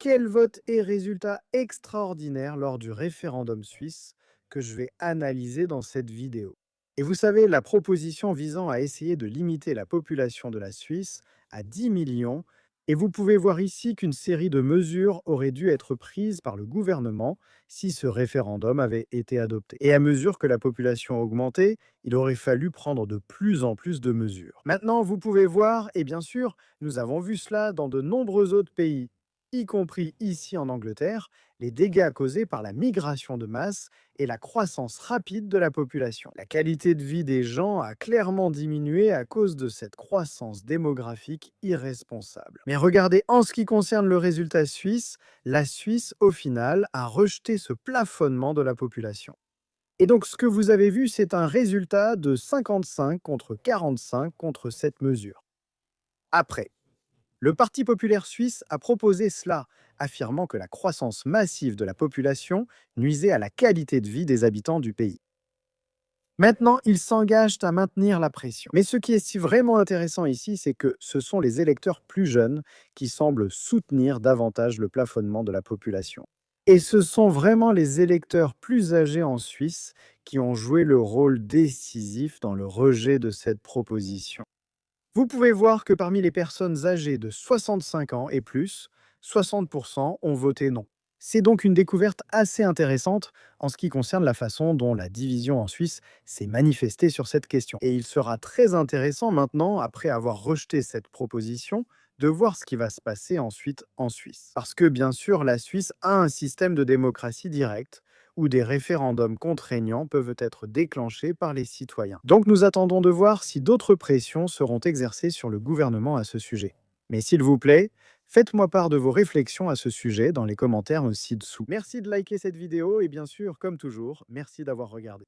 quel vote et résultat extraordinaire lors du référendum suisse que je vais analyser dans cette vidéo. Et vous savez, la proposition visant à essayer de limiter la population de la Suisse à 10 millions, et vous pouvez voir ici qu'une série de mesures auraient dû être prises par le gouvernement si ce référendum avait été adopté. Et à mesure que la population augmentait, il aurait fallu prendre de plus en plus de mesures. Maintenant, vous pouvez voir, et bien sûr, nous avons vu cela dans de nombreux autres pays, y compris ici en Angleterre, les dégâts causés par la migration de masse et la croissance rapide de la population. La qualité de vie des gens a clairement diminué à cause de cette croissance démographique irresponsable. Mais regardez, en ce qui concerne le résultat suisse, la Suisse, au final, a rejeté ce plafonnement de la population. Et donc, ce que vous avez vu, c'est un résultat de 55 contre 45 contre cette mesure. Après, le Parti populaire suisse a proposé cela, affirmant que la croissance massive de la population nuisait à la qualité de vie des habitants du pays. Maintenant, ils s'engagent à maintenir la pression. Mais ce qui est si vraiment intéressant ici, c'est que ce sont les électeurs plus jeunes qui semblent soutenir davantage le plafonnement de la population. Et ce sont vraiment les électeurs plus âgés en Suisse qui ont joué le rôle décisif dans le rejet de cette proposition. Vous pouvez voir que parmi les personnes âgées de 65 ans et plus, 60% ont voté non. C'est donc une découverte assez intéressante en ce qui concerne la façon dont la division en Suisse s'est manifestée sur cette question. Et il sera très intéressant maintenant, après avoir rejeté cette proposition, de voir ce qui va se passer ensuite en Suisse. Parce que bien sûr, la Suisse a un système de démocratie directe où des référendums contraignants peuvent être déclenchés par les citoyens. Donc nous attendons de voir si d'autres pressions seront exercées sur le gouvernement à ce sujet. Mais s'il vous plaît, faites-moi part de vos réflexions à ce sujet dans les commentaires ci-dessous. Merci de liker cette vidéo et bien sûr, comme toujours, merci d'avoir regardé.